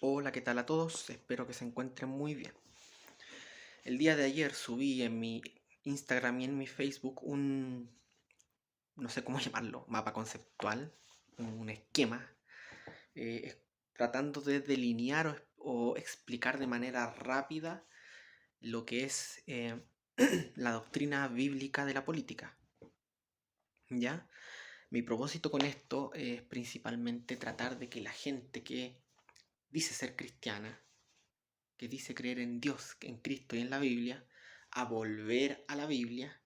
Hola, ¿qué tal a todos? Espero que se encuentren muy bien. El día de ayer subí en mi Instagram y en mi Facebook no sé cómo llamarlo, mapa conceptual, un esquema, tratando de delinear o explicar de manera rápida lo que es la doctrina bíblica de la política. ¿Ya? Mi propósito con esto es principalmente tratar de que la gente que dice ser cristiana, que dice creer en Dios, en Cristo y en la Biblia, a volver a la Biblia,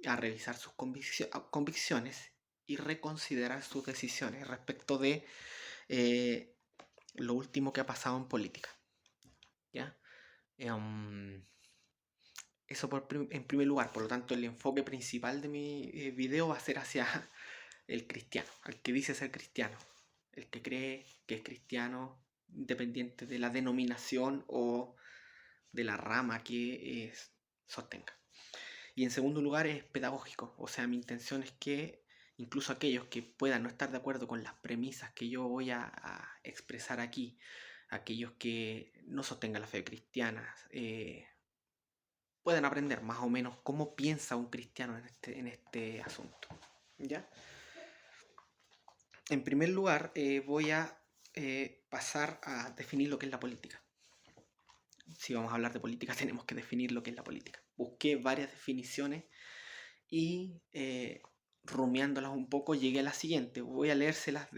a revisar sus convicciones y reconsiderar sus decisiones respecto de eh, lo último que ha pasado en política. ¿Ya? Eso en primer lugar, por lo tanto el enfoque principal de mi video va a ser hacia el cristiano, al que dice ser cristiano, el que cree que es cristiano independiente de la denominación o de la rama que sostenga. Y en segundo lugar es pedagógico, o sea, mi intención es que incluso aquellos que puedan no estar de acuerdo con las premisas que yo voy a expresar aquí, aquellos que no sostengan la fe cristiana, puedan aprender más o menos cómo piensa un cristiano en este asunto. ¿Ya? En primer lugar, voy a pasar a definir lo que es la política. Si vamos a hablar de política, tenemos que definir lo que es la política. Busqué varias definiciones y rumiándolas un poco llegué a la siguiente. Voy a leérselas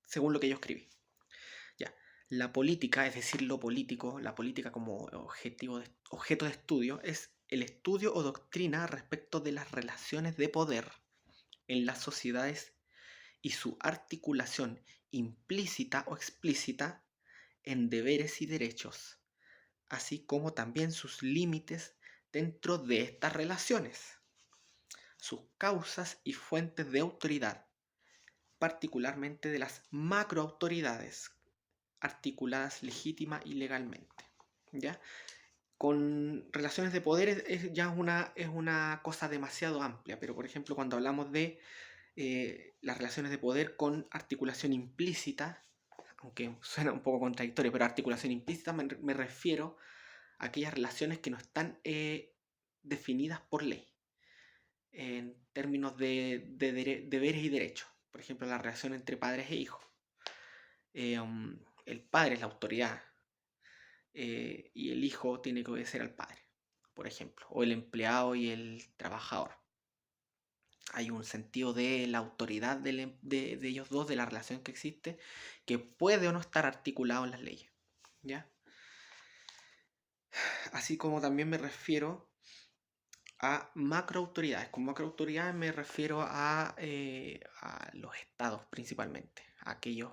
según lo que yo escribí. Ya. La política, es decir, lo político, la política como objeto de estudio, es el estudio o doctrina respecto de las relaciones de poder en las sociedades y su articulación implícita o explícita en deberes y derechos, así como también sus límites dentro de estas relaciones, sus causas y fuentes de autoridad, particularmente de las macroautoridades, articuladas legítima y legalmente. ¿Ya? Con relaciones de poder ya es una cosa demasiado amplia, pero por ejemplo cuando hablamos de las relaciones de poder con articulación implícita, aunque suena un poco contradictorio, pero articulación implícita me refiero a aquellas relaciones que no están definidas por ley, en términos de deberes y derechos. Por ejemplo, la relación entre padres e hijos. El padre es la autoridad y el hijo tiene que obedecer al padre, por ejemplo, o el empleado y el trabajador. Hay un sentido de la autoridad de ellos dos, de la relación que existe, que puede o no estar articulado en las leyes. ¿Ya? Así como también me refiero a macroautoridades. Con macroautoridades me refiero a los estados principalmente, a aquellas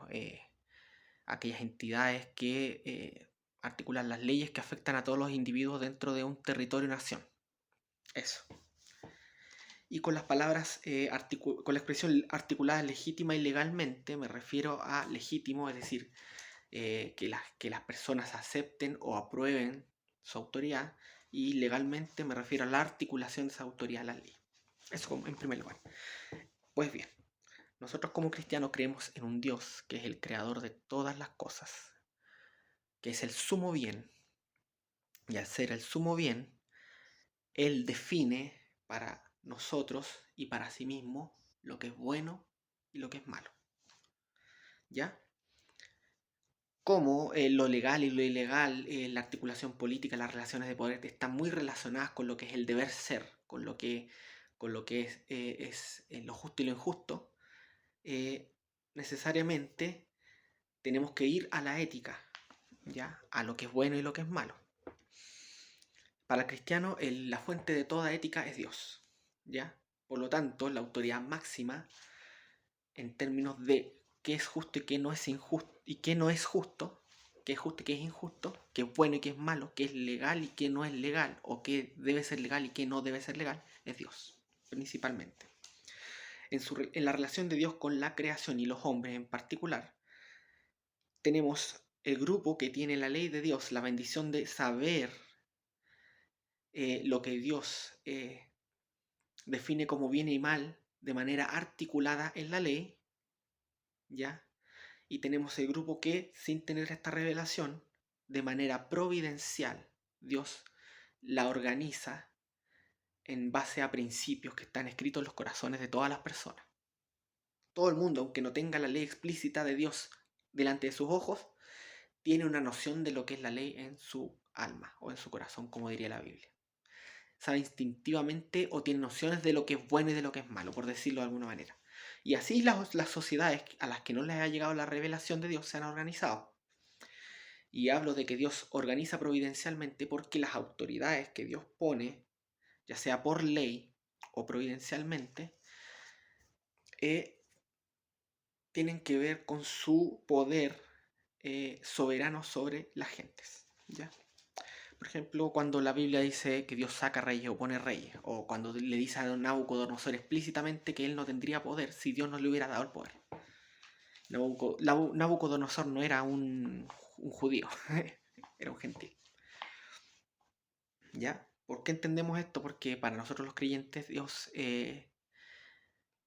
entidades que articulan las leyes que afectan a todos los individuos dentro de un territorio-nación. Eso. Y con las palabras, con la expresión articulada legítima y legalmente, me refiero a legítimo, es decir, que las personas acepten o aprueben su autoridad, y legalmente me refiero a la articulación de esa autoridad a la ley. Eso como en primer lugar. Pues bien, nosotros como cristianos creemos en un Dios que es el creador de todas las cosas, que es el sumo bien, y al ser el sumo bien, Él define para nosotros y para sí mismo lo que es bueno y lo que es malo. ¿Ya? Como lo legal y lo ilegal, la articulación política, las relaciones de poder están muy relacionadas con lo que es el deber ser, con lo que es lo justo y lo injusto, eh, necesariamente tenemos que ir a la ética, ¿ya? A lo que es bueno y lo que es malo. Para el cristiano, la fuente de toda ética es Dios, ¿ya? Por lo tanto, la autoridad máxima en términos de qué es justo y qué no es injusto y qué no es justo, qué es justo y qué es injusto, qué es bueno y qué es malo, qué es legal y qué no es legal, o qué debe ser legal y qué no debe ser legal, es Dios, principalmente. En la relación de Dios con la creación y los hombres en particular, tenemos el grupo que tiene la ley de Dios, la bendición de saber lo que Dios define como bien y mal de manera articulada en la ley, ¿ya? y tenemos el grupo que, sin tener esta revelación, de manera providencial, Dios la organiza en base a principios que están escritos en los corazones de todas las personas. Todo el mundo, aunque no tenga la ley explícita de Dios delante de sus ojos, tiene una noción de lo que es la ley en su alma o en su corazón, como diría la Biblia. Sabe instintivamente o tiene nociones de lo que es bueno y de lo que es malo, por decirlo de alguna manera. Y así las sociedades a las que no les ha llegado la revelación de Dios se han organizado. Y hablo de que Dios organiza providencialmente porque las autoridades que Dios pone, ya sea por ley o providencialmente, tienen que ver con su poder soberano sobre las gentes. ¿Ya? Por ejemplo, cuando la Biblia dice que Dios saca reyes o pone reyes, o cuando le dice a Nabucodonosor explícitamente que él no tendría poder si Dios no le hubiera dado el poder. Nabucodonosor no era un judío, era un gentil. ¿Ya? ¿Por qué entendemos esto? Porque para nosotros los creyentes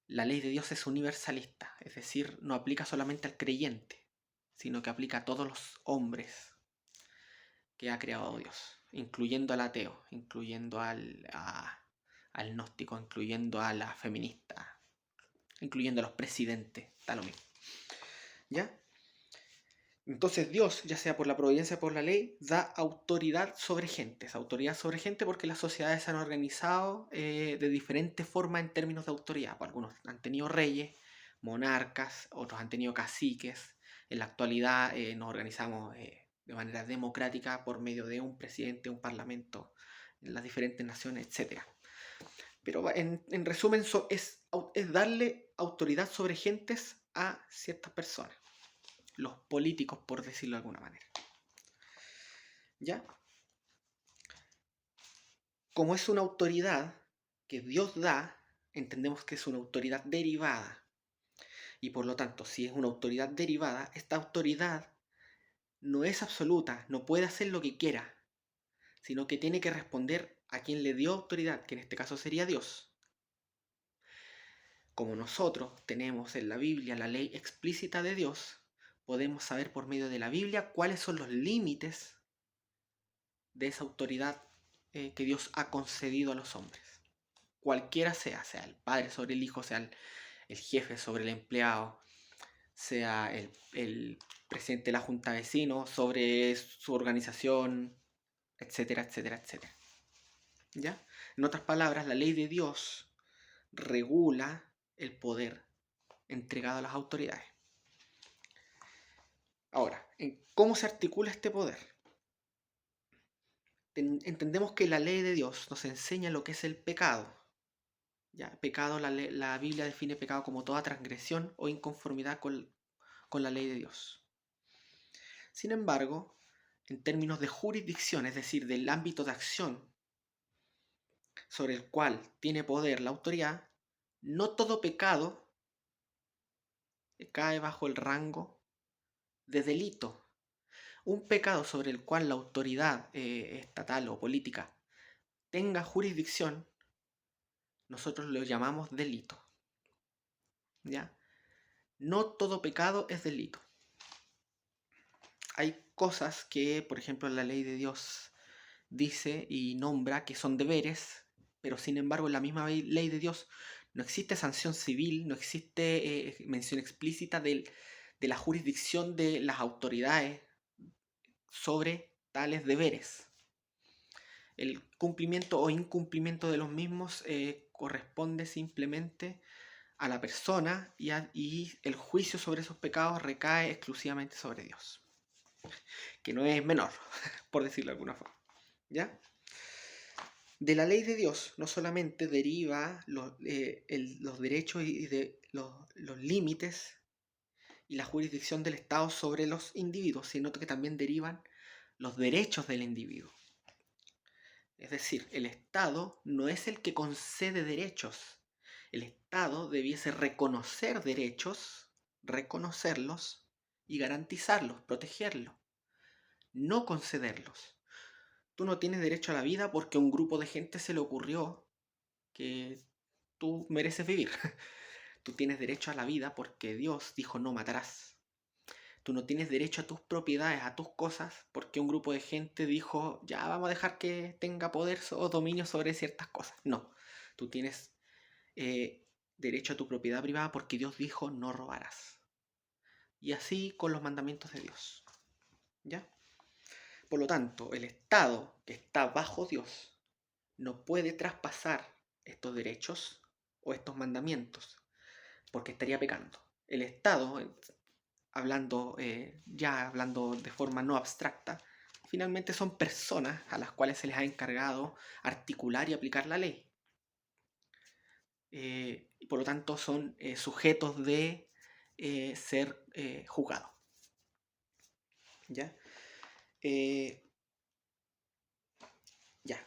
la ley de Dios es universalista, es decir, no aplica solamente al creyente, sino que aplica a todos los hombres que ha creado Dios, incluyendo al ateo, incluyendo al gnóstico, incluyendo a la feminista, incluyendo a los presidentes, da lo mismo. ¿Ya? Entonces Dios, ya sea por la providencia o por la ley, da autoridad sobre gentes. Autoridad sobre gente porque las sociedades se han organizado de diferentes formas en términos de autoridad. Pues algunos han tenido reyes, monarcas, otros han tenido caciques. En la actualidad nos organizamos de manera democrática por medio de un presidente, un parlamento, en las diferentes naciones, etc. Pero en resumen es darle autoridad sobre gentes a ciertas personas. Los políticos, por decirlo de alguna manera. ¿Ya? Como es una autoridad que Dios da, entendemos que es una autoridad derivada. Y por lo tanto, si es una autoridad derivada, esta autoridad no es absoluta, no puede hacer lo que quiera, sino que tiene que responder a quien le dio autoridad, que en este caso sería Dios. Como nosotros tenemos en la Biblia la ley explícita de Dios, podemos saber por medio de la Biblia cuáles son los límites de esa autoridad que Dios ha concedido a los hombres. Cualquiera sea el padre sobre el hijo, sea el jefe sobre el empleado, sea el presidente de la junta de vecinos sobre su organización, etcétera, etcétera, etcétera. ¿Ya? En otras palabras, la ley de Dios regula el poder entregado a las autoridades. Ahora, ¿cómo se articula este poder? Entendemos que la ley de Dios nos enseña lo que es el pecado. ¿Ya? Pecado, la Biblia define pecado como toda transgresión o inconformidad con la ley de Dios. Sin embargo, en términos de jurisdicción, es decir, del ámbito de acción sobre el cual tiene poder la autoridad, no todo pecado cae bajo el rango de delito. Un pecado sobre el cual la autoridad estatal o política tenga jurisdicción, nosotros lo llamamos delito. ¿Ya? No todo pecado es delito. Hay cosas que, por ejemplo, la ley de Dios dice y nombra que son deberes, pero sin embargo en la misma ley de Dios no existe sanción civil, no existe mención explícita de la jurisdicción de las autoridades sobre tales deberes. El cumplimiento o incumplimiento de los mismos corresponde simplemente a la persona y el juicio sobre esos pecados recae exclusivamente sobre Dios, que no es menor, por decirlo de alguna forma. ¿Ya? De la ley de Dios no solamente deriva los derechos y los límites y la jurisdicción del Estado sobre los individuos, sino que también derivan los derechos del individuo. Es decir, el Estado no es el que concede derechos. El Estado debiese reconocer derechos, reconocerlos y garantizarlos, protegerlos, no concederlos. Tú no tienes derecho a la vida porque a un grupo de gente se le ocurrió que tú mereces vivir. Tú tienes derecho a la vida porque Dios dijo no matarás. Tú no tienes derecho a tus propiedades, a tus cosas, porque un grupo de gente dijo, ya vamos a dejar que tenga poder o dominio sobre ciertas cosas. No, tú tienes derecho a tu propiedad privada porque Dios dijo, no robarás. Y así con los mandamientos de Dios. ¿Ya? Por lo tanto, el Estado que está bajo Dios no puede traspasar estos derechos o estos mandamientos porque estaría pecando. El Estado, hablando de forma no abstracta, finalmente son personas a las cuales se les ha encargado articular y aplicar la ley. Y por lo tanto son sujetos de ser juzgados. ¿Ya?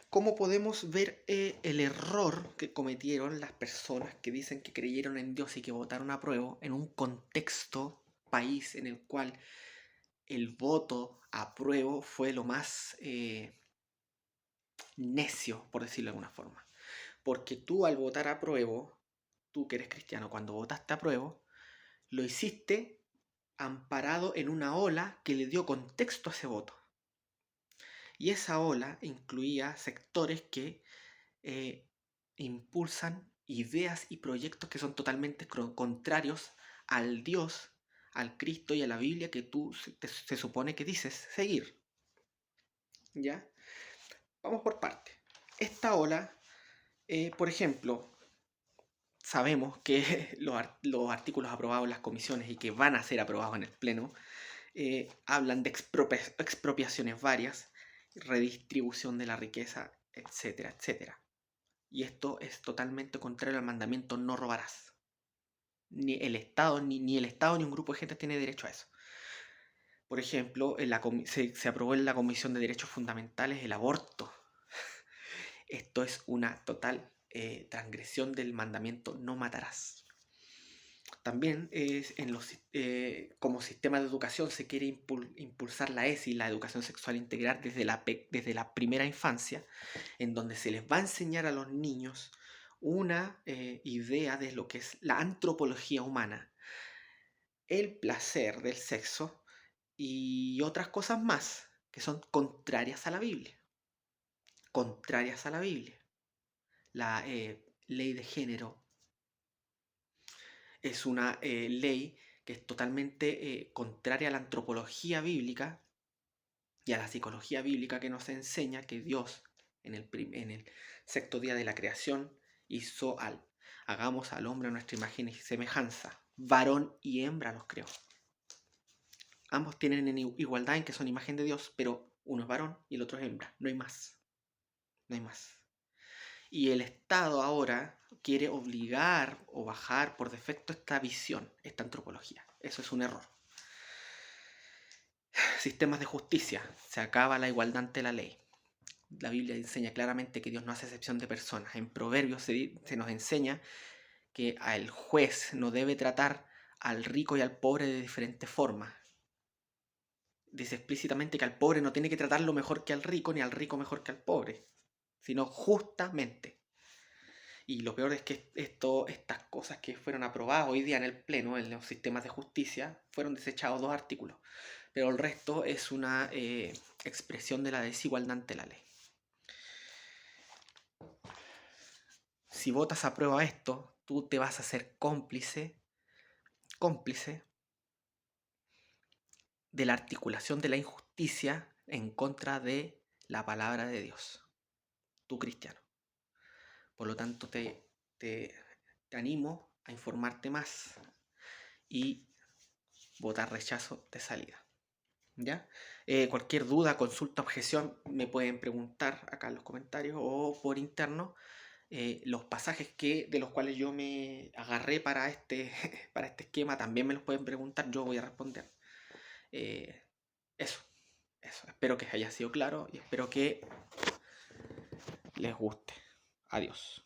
¿Cómo podemos ver el error que cometieron las personas que dicen que creyeron en Dios y que votaron a prueba en un contexto país en el cual el voto a prueba fue lo más necio, por decirlo de alguna forma? Porque tú al votar a prueba, tú que eres cristiano, cuando votaste a prueba, lo hiciste amparado en una ola que le dio contexto a ese voto. Y esa ola incluía sectores que impulsan ideas y proyectos que son totalmente contrarios al Dios, al Cristo y a la Biblia que tú se supone que dices seguir. ¿Ya? Vamos por parte. Esta ola, por ejemplo, sabemos que los artículos aprobados en las comisiones y que van a ser aprobados en el Pleno hablan de expropiaciones varias, redistribución de la riqueza, etcétera, etcétera. Y esto es totalmente contrario al mandamiento no robarás. Ni el Estado, ni el Estado ni un grupo de gente tiene derecho a eso. Por ejemplo, se aprobó en la Comisión de Derechos Fundamentales el aborto. Esto es una total transgresión del mandamiento no matarás. También como sistema de educación se quiere impulsar la ESI, la educación sexual integral, desde la primera infancia, en donde se les va a enseñar a los niños una idea de lo que es la antropología humana, el placer del sexo y otras cosas más que son contrarias a la Biblia. Contrarias a la Biblia. La ley de género es una ley que es totalmente contraria a la antropología bíblica y a la psicología bíblica que nos enseña que Dios en el sexto día de la creación hagamos al hombre a nuestra imagen y semejanza, varón y hembra los creó. Ambos tienen en igualdad en que son imagen de Dios, pero uno es varón y el otro es hembra, no hay más, no hay más. Y el Estado ahora quiere obligar o bajar por defecto esta visión, esta antropología. Eso es un error. Sistemas de justicia. Se acaba la igualdad ante la ley. La Biblia enseña claramente que Dios no hace excepción de personas. En Proverbios se nos enseña que el juez no debe tratar al rico y al pobre de diferentes formas. Dice explícitamente que al pobre no tiene que tratarlo mejor que al rico, ni al rico mejor que al pobre, sino justamente. Y lo peor es que estas cosas que fueron aprobadas hoy día en el Pleno, en los sistemas de justicia, fueron desechados 2 artículos. Pero el resto es una expresión de la desigualdad ante la ley. Si votas a prueba esto, tú te vas a hacer cómplice de la articulación de la injusticia en contra de la palabra de Dios, tú cristiano. Por lo tanto, te animo a informarte más y votar rechazo de salida. ¿Ya? Cualquier duda, consulta, objeción, me pueden preguntar acá en los comentarios o por interno. Los pasajes de los cuales yo me agarré para para este esquema también me los pueden preguntar, yo voy a responder. Eso. Espero que haya sido claro y espero que les guste. Adiós.